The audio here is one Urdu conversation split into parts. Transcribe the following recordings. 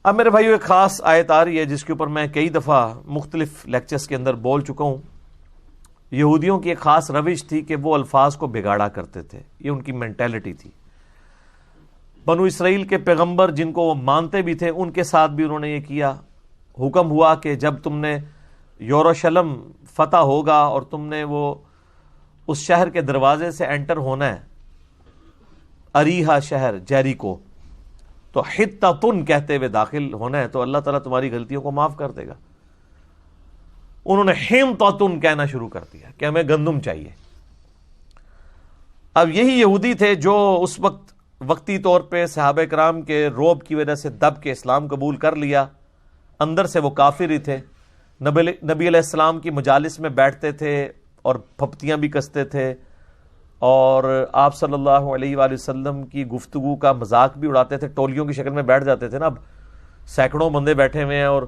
اب میرے بھائیو ایک خاص آیت آ رہی ہے جس کے اوپر میں کئی دفعہ مختلف لیکچرز کے اندر بول چکا ہوں. یہودیوں کی ایک خاص روش تھی کہ وہ الفاظ کو بگاڑا کرتے تھے، یہ ان کی مینٹیلٹی تھی. بنو اسرائیل کے پیغمبر جن کو وہ مانتے بھی تھے ان کے ساتھ بھی انہوں نے یہ کیا. حکم ہوا کہ جب تم نے یروشلم فتح ہوگا اور تم نے وہ اس شہر کے دروازے سے انٹر ہونا ہے، اریحا شہر جیریکو، تو حطۃ کہتے ہوئے داخل ہونا ہے تو اللہ تعالیٰ تمہاری غلطیوں کو معاف کر دے گا. انہوں نے حنطۃ کہنا شروع کر دیا کہ ہمیں گندم چاہیے. اب یہی یہودی تھے جو اس وقت وقتی طور پہ صحابہ کرام کے روب کی وجہ سے دب کے اسلام قبول کر لیا، اندر سے وہ کافر ہی تھے. نبی علیہ السلام کی مجالس میں بیٹھتے تھے اور پھپتیاں بھی کستے تھے اور آپ صلی اللہ علیہ وآلہ وسلم کی گفتگو کا مذاق بھی اڑاتے تھے. ٹولیوں کی شکل میں بیٹھ جاتے تھے نا، اب سینکڑوں بندے بیٹھے ہوئے ہیں اور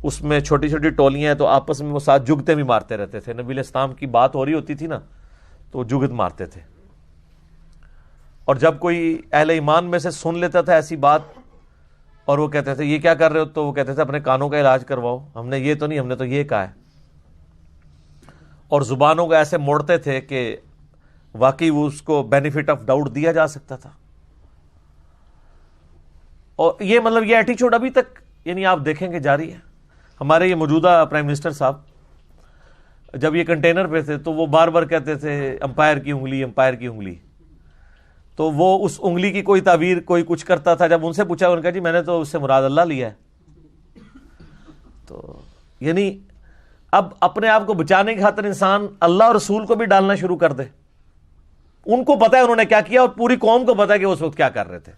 اس میں چھوٹی چھوٹی ٹولیاں ہیں تو آپس میں وہ ساتھ جگتے بھی مارتے رہتے تھے. نبی علیہ السلام کی بات ہو رہی ہوتی تھی نا تو جگت مارتے تھے. اور جب کوئی اہل ایمان میں سے سن لیتا تھا ایسی بات اور وہ کہتے تھے یہ کیا کر رہے ہو، تو وہ کہتے تھے اپنے کانوں کا علاج کرواؤ، ہم نے یہ تو نہیں، ہم نے تو یہ کہا ہے. اور زبانوں کو ایسے موڑتے تھے کہ واقعی وہ اس کو بینیفٹ آف ڈاؤٹ دیا جا سکتا تھا. اور یہ مطلب یہ ایٹیچیوڈ ابھی تک یعنی آپ دیکھیں کہ جاری ہے. ہمارے یہ موجودہ پرائم منسٹر صاحب جب یہ کنٹینر پہ تھے تو وہ بار بار کہتے تھے امپائر کی انگلی، امپائر کی انگلی. تو وہ اس انگلی کی کوئی تعبیر کوئی کچھ کرتا تھا. جب ان سے پوچھا ان کا جی میں نے تو اس سے مراد اللہ لیا ہے. تو یعنی اب اپنے آپ کو بچانے کی خاطر انسان اللہ اور رسول کو بھی ڈالنا شروع کر دے. ان کو پتا ہے انہوں نے کیا کیا اور پوری قوم کو پتا ہے کہ اس وقت کیا کر رہے تھے،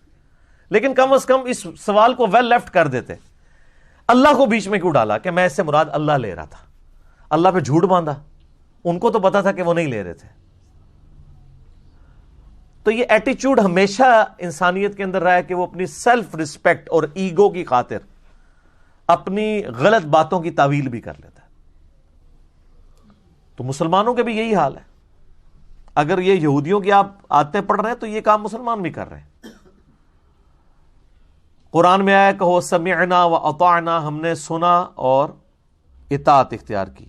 لیکن کم از کم اس سوال کو ویل لیفٹ کر دیتے. اللہ کو بیچ میں کیوں ڈالا کہ میں اس سے مراد اللہ لے رہا تھا؟ اللہ پہ جھوٹ باندھا. ان کو تو پتا تھا کہ وہ نہیں لے رہے تھے. تو یہ ایٹیچیوڈ ہمیشہ انسانیت کے اندر رہا ہے کہ وہ اپنی سیلف ریسپیکٹ اور ایگو کی خاطر اپنی غلط باتوں کی تعویل بھی کر لیتا ہے. تو مسلمانوں کے بھی یہی حال ہے. اگر یہ یہودیوں کی آپ آیتیں پڑھ رہے ہیں تو یہ کام مسلمان بھی کر رہے ہیں. قرآن میں آیا کہو سمعنا و اطعنا، ہم نے سنا اور اطاعت اختیار کی.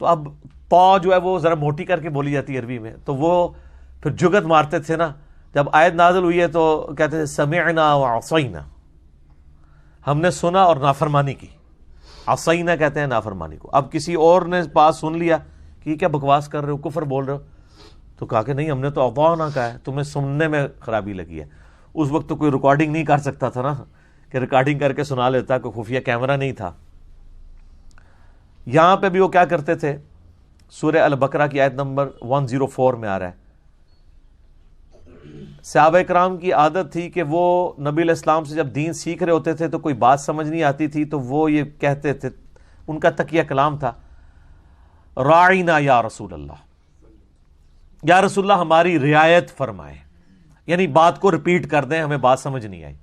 تو اب پا جو ہے وہ ذرا موٹی کر کے بولی جاتی ہے عربی میں، تو وہ پھر جگت مارتے تھے نا. جب آیت نازل ہوئی ہے تو کہتے تھے سمعنا و عصینا، ہم نے سنا اور نافرمانی کی. عصینا کہتے ہیں نافرمانی کو. اب کسی اور نے پاس سن لیا کہ یہ کیا بکواس کر رہے ہو، کفر بول رہے ہو، تو کہا کہ نہیں ہم نے تو اطعنا کہا ہے، تمہیں سننے میں خرابی لگی ہے. اس وقت تو کوئی ریکارڈنگ نہیں کر سکتا تھا نا کہ ریکارڈنگ کر کے سنا لیتا، کوئی خفیہ کیمرہ نہیں تھا. یہاں پہ بھی وہ کیا کرتے تھے، سورہ البقرہ کی آیت نمبر 104 میں آ رہا ہے. صحابہ کرام کی عادت تھی کہ وہ نبی علیہ السلام سے جب دین سیکھ رہے ہوتے تھے تو کوئی بات سمجھ نہیں آتی تھی تو وہ یہ کہتے تھے، ان کا تقیہ کلام تھا راعینا یا رسول اللہ، یا رسول اللہ ہماری رعایت فرمائے. یعنی بات کو ریپیٹ کر دیں، ہمیں بات سمجھ نہیں آئی.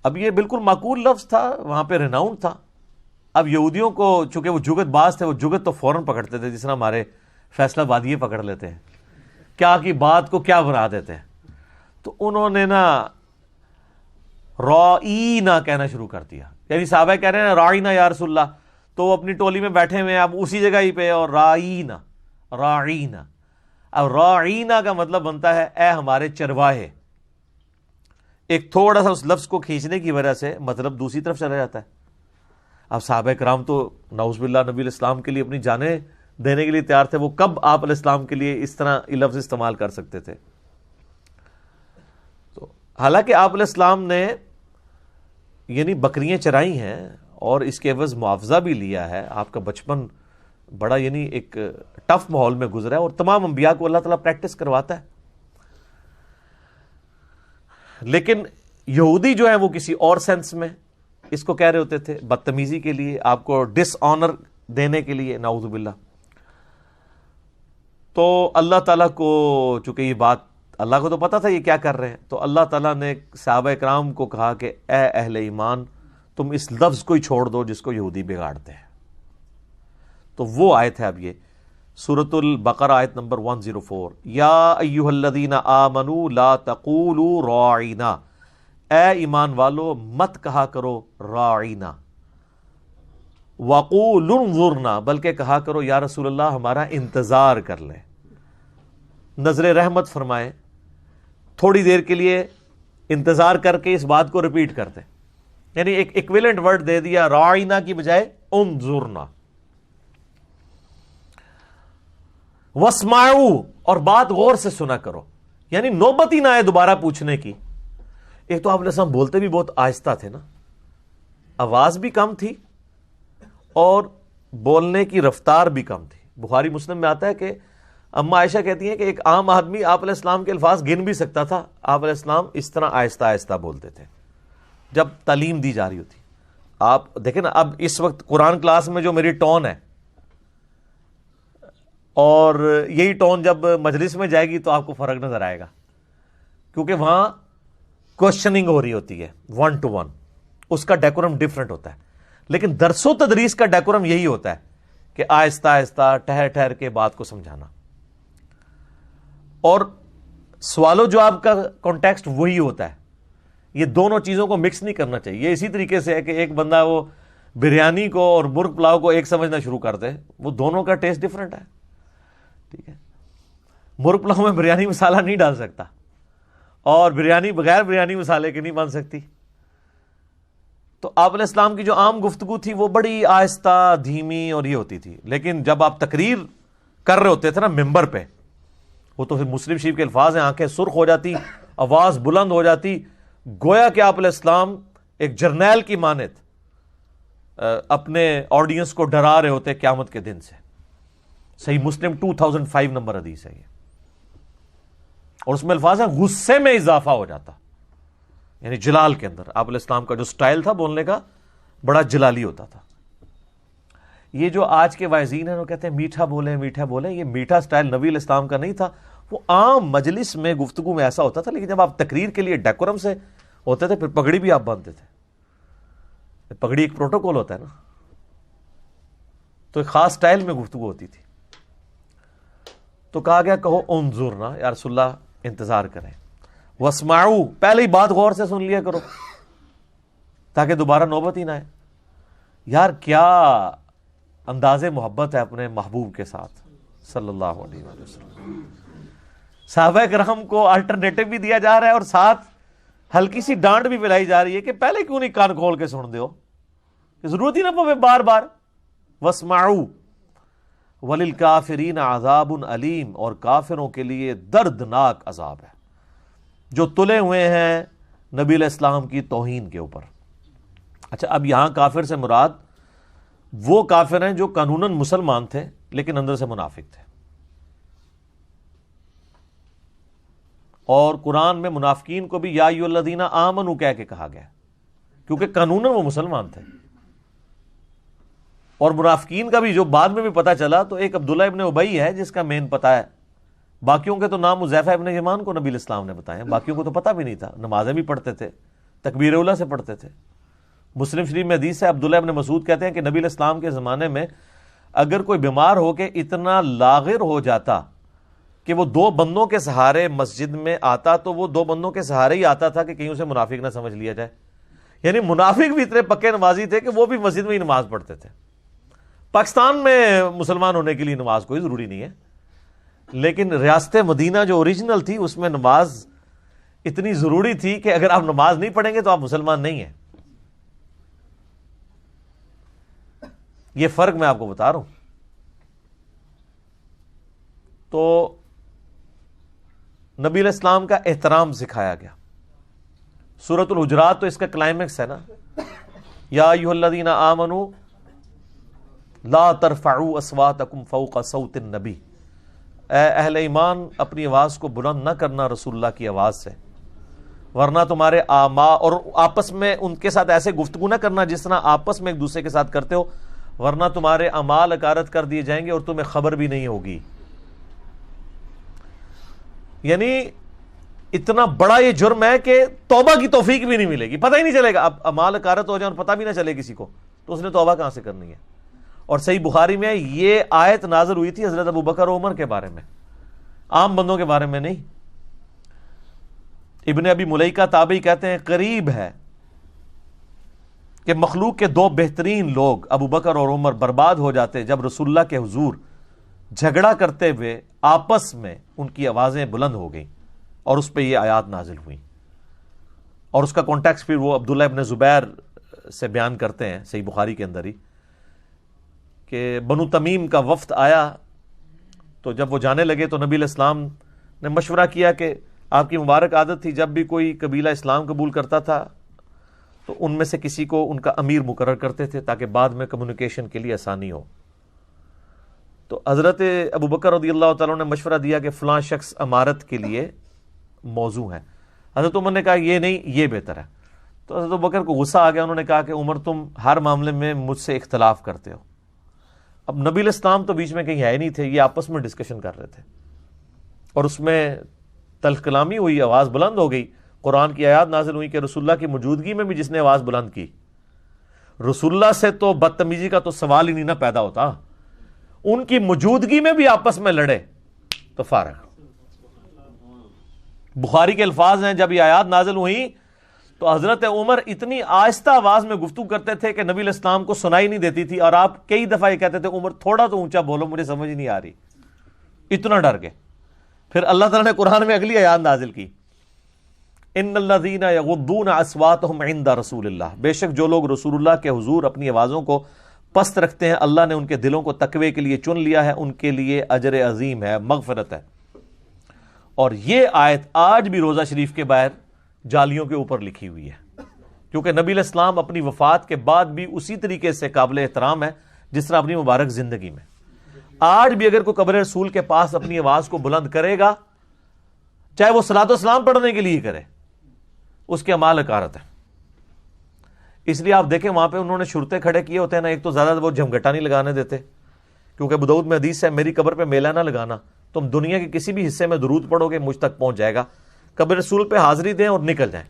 اب یہ بالکل معقول لفظ تھا، وہاں پہ ریناؤنڈ تھا. اب یہودیوں کو چونکہ وہ جگت باز تھے، وہ جگت تو فوراً پکڑتے تھے، جس طرح ہمارے فیصلہ بادیے پکڑ لیتے ہیں، کیا کی بات کو کیا بنا دیتے ہیں. تو انہوں نے نا رائینا کہنا شروع کر دیا. یعنی صحابہ کہہ رہے ہیں رائینا یا رسول اللہ، تو وہ اپنی ٹولی میں بیٹھے ہوئے ہیں اب اسی جگہ ہی پہ، اور رائینا راعینا. اب راعینا کا مطلب بنتا ہے اے ہمارے چرواہے. ایک تھوڑا سا اس لفظ کو کھینچنے کی وجہ سے مطلب دوسری طرف چلا جاتا ہے. اب صحابہ کرام تو نعوذ باللہ نبی علیہ السلام کے لیے اپنی جانیں دینے کے لیے تیار تھے. وہ کب آپ علیہ السلام کے لیے اس طرح یہ لفظ استعمال کر سکتے تھے؟ تو حالانکہ آپ علیہ السلام نے یعنی بکریاں چرائی ہیں اور اس کے عوض معاوضہ بھی لیا ہے. آپ کا بچپن بڑا یعنی ایک ٹف ماحول میں گزرا ہے، اور تمام انبیاء کو اللہ تعالیٰ پریکٹس کرواتا ہے. لیکن یہودی جو ہیں وہ کسی اور سینس میں اس کو کہہ رہے ہوتے تھے، بدتمیزی کے لیے، آپ کو ڈس آنر دینے کے لیے، نعوذ باللہ. تو اللہ تعالیٰ کو چونکہ یہ بات اللہ کو تو پتا تھا یہ کیا کر رہے ہیں، تو اللہ تعالیٰ نے صحابہ کرام کو کہا کہ اے اہل ایمان تم اس لفظ کو ہی چھوڑ دو جس کو یہودی بگاڑتے ہیں. تو وہ آیت ہے اب یہ سورۃ البقرہ آیت نمبر 104، یا ایھا الذین آمنوا لا تقولوا راعنا اے ایمان والو مت کہا کرو راعینا وقولوا انظرنا، بلکہ کہا کرو یا رسول اللہ ہمارا انتظار کر لیں، نظر رحمت فرمائیں، تھوڑی دیر کے لیے انتظار کر کے اس بات کو ریپیٹ کرتے، یعنی ایک ایکویلنٹ ورڈ دے دیا راعینا کی بجائے انظرنا۔ واسمعوا، اور بات غور سے سنا کرو، یعنی نوبت ہی نہ آئے دوبارہ پوچھنے کی۔ ایک تو آپ علیہ السلام بولتے بھی بہت آہستہ تھے نا، آواز بھی کم تھی اور بولنے کی رفتار بھی کم تھی۔ بخاری مسلم میں آتا ہے کہ اما عائشہ کہتی ہیں کہ ایک عام آدمی آپ علیہ السلام کے الفاظ گن بھی سکتا تھا، آپ علیہ السلام اس طرح آہستہ آہستہ بولتے تھے جب تعلیم دی جا رہی ہوتی۔ آپ دیکھیں نا، اب اس وقت قرآن کلاس میں جو میری ٹون ہے اور یہی ٹون جب مجلس میں جائے گی تو آپ کو فرق نظر آئے گا، کیونکہ وہاں کوشچننگ ہو رہی ہوتی ہے 1 to 1، اس کا ڈیکورم ڈیفرنٹ ہوتا ہے۔ لیکن درس و تدریس کا ڈیکورم یہی ہوتا ہے کہ آہستہ آہستہ ٹھہر ٹھہر کے بات کو سمجھانا، اور سوال و جواب کا کانٹیکسٹ وہی ہوتا ہے۔ یہ دونوں چیزوں کو مکس نہیں کرنا چاہیے۔ یہ اسی طریقے سے ہے کہ ایک بندہ وہ بریانی کو اور مرغ پلاؤ کو ایک سمجھنا شروع کر دے، وہ دونوں کا ٹیسٹ ڈیفرنٹ ہے، ٹھیک ہے۔ مرغ پلاؤ میں بریانی مسالہ نہیں ڈال سکتا، اور بریانی بغیر بریانی مسالے کی نہیں بن سکتی۔ تو آپ علیہ السلام کی جو عام گفتگو تھی وہ بڑی آہستہ، دھیمی اور یہ ہوتی تھی، لیکن جب آپ تقریر کر رہے ہوتے تھے نا ممبر پہ، وہ تو پھر مسلم شریف کے الفاظ ہیں، آنکھیں سرخ ہو جاتی، آواز بلند ہو جاتی، گویا کہ آپ علیہ السلام ایک جرنیل کی مانند اپنے آڈینس کو ڈرا رہے ہوتے قیامت کے دن سے۔ صحیح مسلم 2005 نمبر حدیث ہے یہ، اور اس میں الفاظ ہیں غصے میں اضافہ ہو جاتا، یعنی جلال کے اندر آپ علیہ السلام کا جو سٹائل تھا بولنے کا بڑا جلالی ہوتا تھا۔ یہ جو آج کے واعظین ہیں وہ کہتے ہیں میٹھا بولیں میٹھا بولیں، یہ میٹھا سٹائل نبی علیہ السلام کا نہیں تھا، وہ عام مجلس میں گفتگو میں ایسا ہوتا تھا، لیکن جب آپ تقریر کے لیے ڈیکورم سے ہوتے تھے پھر پگڑی بھی آپ باندھتے تھے، پگڑی ایک پروٹوکول ہوتا ہے نا، تو ایک خاص سٹائل میں گفتگو ہوتی تھی۔ تو کہا گیا کہو انظرنا، یا رسول اللہ انتظار کریں، واسمعوا، پہلے ہی بات غور سے سن لیا کرو تاکہ دوبارہ نوبت ہی نہ آئے۔ یار کیا انداز محبت ہے اپنے محبوب کے ساتھ صلی اللہ علیہ وسلم۔ صحابہ کرام کو الٹرنیٹو بھی دیا جا رہا ہے اور ساتھ ہلکی سی ڈانٹ بھی پلائی جا رہی ہے کہ پہلے کیوں نہیں کان کھول کے سن دیو، کہ ضرورت ہی نہ پوے بار بار۔ واسمعوا وللکافرین عذاب علیم، اور کافروں کے لیے دردناک عذاب ہے جو تلے ہوئے ہیں نبی علیہ السلام کی توہین کے اوپر۔ اچھا، اب یہاں کافر سے مراد وہ کافر ہیں جو قانوناً مسلمان تھے لیکن اندر سے منافق تھے، اور قرآن میں منافقین کو بھی یا ایھا الذین آمنوا کہہ کے کہا گیا کیونکہ قانوناً وہ مسلمان تھے۔ اور منافقین کا بھی جو بعد میں بھی پتہ چلا تو ایک عبداللہ ابن ابی ہے جس کا مین پتہ ہے، باقیوں کے تو نام حذیفہ ابن یمان کو نبی علیہ السلام نے بتائے، باقیوں کو تو پتہ بھی نہیں تھا، نمازیں بھی پڑھتے تھے، تکبیر اولیٰ سے پڑھتے تھے۔ مسلم شریف میں حدیث ہے، عبداللہ ابن مسعود کہتے ہیں کہ نبی علیہ السلام کے زمانے میں اگر کوئی بیمار ہو کے اتنا لاغر ہو جاتا کہ وہ 2 بندوں کے سہارے مسجد میں آتا تو وہ 2 بندوں کے سہارے ہی آتا تھا کہ کہیں اسے منافق نہ سمجھ لیا جائے۔ یعنی منافق بھی اتنے پکے نمازی تھے کہ وہ بھی مسجد میں ہی نماز پڑھتے تھے۔ پاکستان میں مسلمان ہونے کے لیے نماز کوئی ضروری نہیں ہے، لیکن ریاست مدینہ جو اوریجنل تھی اس میں نماز اتنی ضروری تھی کہ اگر آپ نماز نہیں پڑھیں گے تو آپ مسلمان نہیں ہیں۔ یہ فرق میں آپ کو بتا رہا ہوں۔ تو نبی علیہ السلام کا احترام سکھایا گیا۔ سورۃ الحجرات تو اس کا کلائمیکس ہے نا، یا ایھا الذین آمنوا لا ترفعوا اصواتکم فوق صوت النبی، اے اہل ایمان اپنی آواز کو بلند نہ کرنا رسول اللہ کی آواز سے، ورنہ تمہارے اور آپس میں ان کے ساتھ ایسے گفتگو نہ کرنا جس طرح آپس میں ایک دوسرے کے ساتھ کرتے ہو، ورنہ تمہارے اعمال اکارت کر دیے جائیں گے اور تمہیں خبر بھی نہیں ہوگی۔ یعنی اتنا بڑا یہ جرم ہے کہ توبہ کی توفیق بھی نہیں ملے گی، پتہ ہی نہیں چلے گا، اب اعمال اکارت ہو جائیں اور پتہ بھی نہ چلے کسی کو تو اس نے توبہ کہاں سے کرنی ہے۔ اور صحیح بخاری میں یہ آیت نازل ہوئی تھی حضرت ابو بکر و عمر کے بارے میں، عام بندوں کے بارے میں نہیں۔ ابن ابی ملیکہ تابعی کہتے ہیں قریب ہے کہ مخلوق کے دو بہترین لوگ ابو بکر اور عمر برباد ہو جاتے جب رسول اللہ کے حضور جھگڑا کرتے ہوئے آپس میں ان کی آوازیں بلند ہو گئیں اور اس پہ یہ آیات نازل ہوئیں. اور اس کا کانٹیکسٹ پھر وہ عبداللہ ابن زبیر سے بیان کرتے ہیں صحیح بخاری کے اندر ہی کہ بنو تمیم کا وفد آیا تو جب وہ جانے لگے تو نبی علیہ السلام نے مشورہ کیا کہ آپ کی مبارک عادت تھی جب بھی کوئی قبیلہ اسلام قبول کرتا تھا تو ان میں سے کسی کو ان کا امیر مقرر کرتے تھے تاکہ بعد میں کمیونیکیشن کے لیے آسانی ہو. تو حضرت ابو بکر رضی اللہ تعالیٰ نے مشورہ دیا کہ فلاں شخص امارت کے لیے موزوں ہے. حضرت عمر نے کہا یہ نہیں، یہ بہتر ہے. تو حضرت ابو بکر کو غصہ آ گیا، انہوں نے کہا کہ عمر تم ہر معاملے میں مجھ سے اختلاف کرتے ہو. اب نبی علیہ السلام تو بیچ میں کہیں ہے نہیں تھے، یہ آپس میں ڈسکشن کر رہے تھے اور اس میں تلخ کلامی ہوئی، آواز بلند ہو گئی. قرآن کی آیات نازل ہوئی کہ رسول اللہ کی موجودگی میں بھی جس نے آواز بلند کی، رسول اللہ سے تو بدتمیزی کا تو سوال ہی نہیں نہ پیدا ہوتا، ان کی موجودگی میں بھی آپس میں لڑے تو فارغ. بخاری کے الفاظ ہیں جب یہ آیات نازل ہوئی تو حضرت عمر اتنی آہستہ آواز میں گفتگو کرتے تھے کہ نبی علیہ السلام کو سنائی نہیں دیتی تھی، اور آپ کئی دفعہ یہ کہتے تھے عمر تھوڑا تو اونچا بولو مجھے سمجھ نہیں آ رہی، اتنا ڈر گئے. پھر اللہ تعالیٰ نے قرآن میں اگلی آیات نازل کی ان الذین یغضون اصواتهم عند رسول اللہ، بے شک جو لوگ رسول اللہ کے حضور اپنی آوازوں کو پست رکھتے ہیں اللہ نے ان کے دلوں کو تقوی کے لیے چن لیا ہے، ان کے لیے اجر عظیم ہے، مغفرت ہے. اور یہ آیت آج بھی روزہ شریف کے باہر جالیوں کے اوپر لکھی ہوئی ہے، کیونکہ نبی علیہ السلام اپنی وفات کے بعد بھی اسی طریقے سے قابل احترام ہے جس طرح اپنی مبارک زندگی میں. آج بھی اگر کوئی قبر رسول کے پاس اپنی آواز کو بلند کرے گا، چاہے وہ صلاۃ و سلام پڑھنے کے لیے کرے، اس کے اعمال حقارت ہے. اس لیے آپ دیکھیں وہاں پہ انہوں نے شرطے کھڑے کیے ہوتے ہیں نا، ایک تو زیادہ وہ جھمگٹا نہیں لگانے دیتے، کیونکہ ابو داؤد میں حدیث ہے میری قبر پہ میلہ نہ لگانا، تم دنیا کے کسی بھی حصے میں درود پڑھو گے مجھ تک پہنچ جائے گا، قبر رسول پہ حاضری دیں اور نکل جائیں.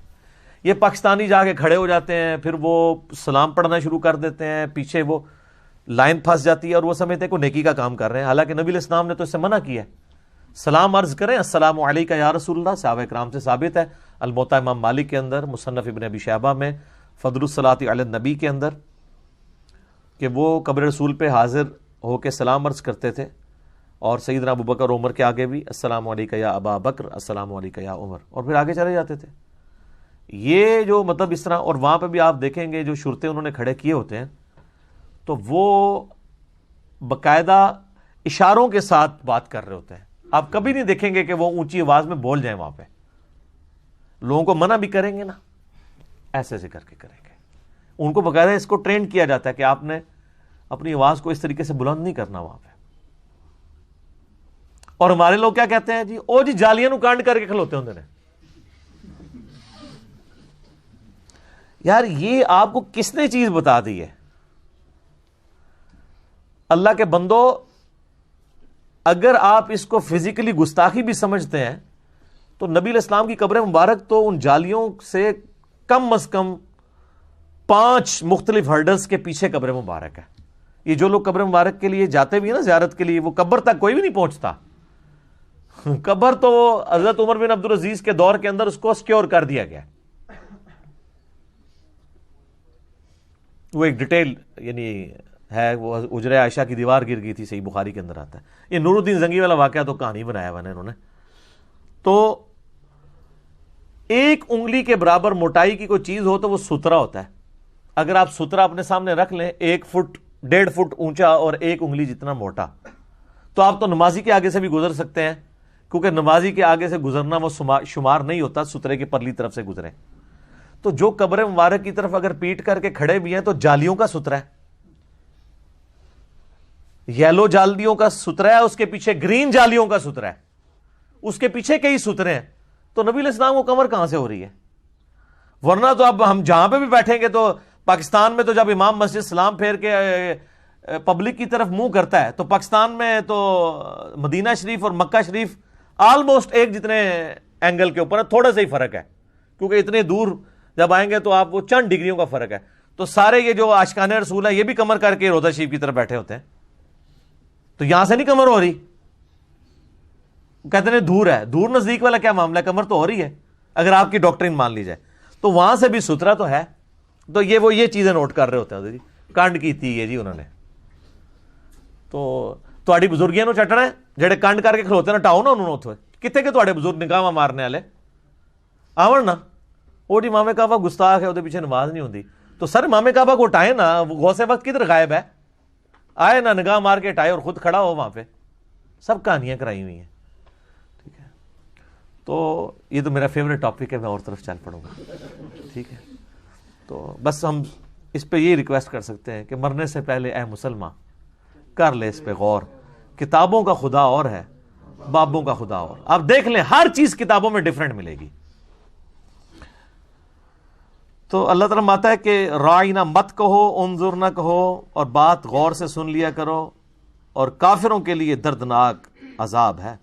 یہ پاکستانی جا کے کھڑے ہو جاتے ہیں، پھر وہ سلام پڑھنا شروع کر دیتے ہیں، پیچھے وہ لائن پھنس جاتی ہے اور وہ سمجھتے ہیں کوئی نیکی کا کام کر رہے ہیں، حالانکہ نبی علیہ السلام نے تو اس سے منع کیا ہے. سلام عرض کریں السلام علیکہ یا رسول اللہ، صحابہ کرام سے ثابت ہے، الموطا امام مالک کے اندر، مصنف ابن ابی شیبہ میں، فضل الصلاۃ علی النبی کے اندر، کہ وہ قبر رسول پہ حاضر ہو کے سلام عرض کرتے تھے، اور سیدنا ابو بکر عمر کے آگے بھی السلام علیکہ یا ابا بکر، السلام علیکہ یا عمر، اور پھر آگے چلے جاتے تھے. یہ جو مطلب اس طرح، اور وہاں پہ بھی آپ دیکھیں گے جو شرطے انہوں نے کھڑے کیے ہوتے ہیں تو وہ باقاعدہ اشاروں کے ساتھ بات کر رہے ہوتے ہیں. آپ کبھی نہیں دیکھیں گے کہ وہ اونچی آواز میں بول جائیں، وہاں پہ لوگوں کو منع بھی کریں گے نا ایسے ایسے کر کے کریں گے. ان کو باقاعدہ اس کو ٹرینڈ کیا جاتا ہے کہ آپ نے اپنی آواز کو اس طریقے سے بلند نہیں کرنا وہاں پہ. اور ہمارے لوگ کیا کہتے ہیں جی او جی جالیاں نو کانڈ کر کے کھلوتے ہوندے نے. یار یہ آپ کو کس نے چیز بتا دی ہے؟ اللہ کے بندو، اگر آپ اس کو فزیکلی گستاخی بھی سمجھتے ہیں تو نبی علیہ السلام کی قبر مبارک تو ان جالیوں سے کم از کم 5 مختلف ہرڈلز کے پیچھے قبر مبارک ہے. یہ جو لوگ قبر مبارک کے لیے جاتے بھی ہیں نا زیارت کے لیے، وہ قبر تک کوئی بھی نہیں پہنچتا. قبر تو حضرت عمر بن عبدالعزیز کے دور کے اندر اس کو سکیور کر دیا گیا. وہ ایک ڈیٹیل یعنی ہے، وہ حجرہ عائشہ کی دیوار گر گئی تھی، صحیح بخاری کے اندر آتا ہے. یہ نور الدین زنگی والا واقعہ تو کہانی بنایا ہوا ہے انہوں نے. تو ایک انگلی کے برابر موٹائی کی کوئی چیز ہو تو وہ سترا ہوتا ہے. اگر آپ سترا اپنے سامنے رکھ لیں 1 فٹ 1.5 فٹ اونچا اور 1 انگلی جتنا موٹا، تو آپ تو نمازی کے آگے سے بھی گزر سکتے ہیں، کیونکہ نمازی کے آگے سے گزرنا وہ شمار نہیں ہوتا سترے کی پرلی طرف سے گزرے. تو جو قبر مبارک کی طرف اگر پیٹ کر کے کھڑے بھی ہیں تو جالیوں کا سترا ہے، یلو جالیوں کا سترا ہے، اس کے پیچھے گرین جالیوں کا سترا ہے، اس کے پیچھے کئی سترے ہیں. تو نبی علیہ السلام کو کمر کہاں سے ہو رہی ہے؟ ورنہ تو اب ہم جہاں پہ بھی بیٹھیں گے تو پاکستان میں تو جب امام مسجد سلام پھیر کے پبلک کی طرف منہ کرتا ہے، تو پاکستان میں تو مدینہ شریف اور مکہ شریف آلموسٹ ایک جتنے اینگل کے اوپر ہے، تھوڑا سا ہی فرق ہے، کیونکہ اتنے دور جب آئیں گے تو آپ وہ چند ڈگریوں کا فرق ہے. تو سارے یہ جو عاشقان رسول ہیں یہ بھی کمر کر کے روضہ شریف کی طرف بیٹھے ہوتے ہیں. تو یہاں سے نہیں کمر ہو رہی، کہتے ہیں دور ہے. دور نزدیک والا کیا معاملہ ہے، کمر تو ہو رہی ہے. اگر آپ کی ڈاکٹرین مان لی جائے تو وہاں سے بھی ستھرا تو ہے. تو یہ چیزیں نوٹ کر رہے ہوتے ہیں جی کنڈ کی ہے جی انہوں نے. تو تہاڈی بزرگیاں نو چٹنا ہے جڑے کنڈ کر کے کھلوتے نا ٹاؤ نا انہوں اتوں کتنے کہ تہاڈے بزرگ نگاہ مارنے والے آون نا. وہ جی مامے کعبہ گستاخ ہے وہ پیچھے نماز نہیں ہوتی. تو سر مامے کعبہ کو اٹھائے نا, غوث وقت کدھر غائب ہے؟ آئے نا نگاہ مار کے اٹھائے اور خود کھڑا ہو وہاں پہ. سب کہانیاں کرائی ہوئی ہیں. ٹھیک ہے, تو یہ تو میرا فیوریٹ ٹاپک ہے, میں اور طرف چل پڑوں گا. ٹھیک ہے, تو بس ہم اس پہ یہ ریکویسٹ کر سکتے ہیں کہ مرنے سے پہلے اے مسلمان کر لے اس پہ غور. کتابوں کا خدا اور ہے, بابوں کا خدا اور. آپ دیکھ لیں ہر چیز کتابوں میں ڈیفرنٹ ملے گی. تو اللہ تعالیٰ ماتا ہے کہ رائنا مت کہو, انظر نہ کہو, اور بات غور سے سن لیا کرو, اور کافروں کے لیے دردناک عذاب ہے.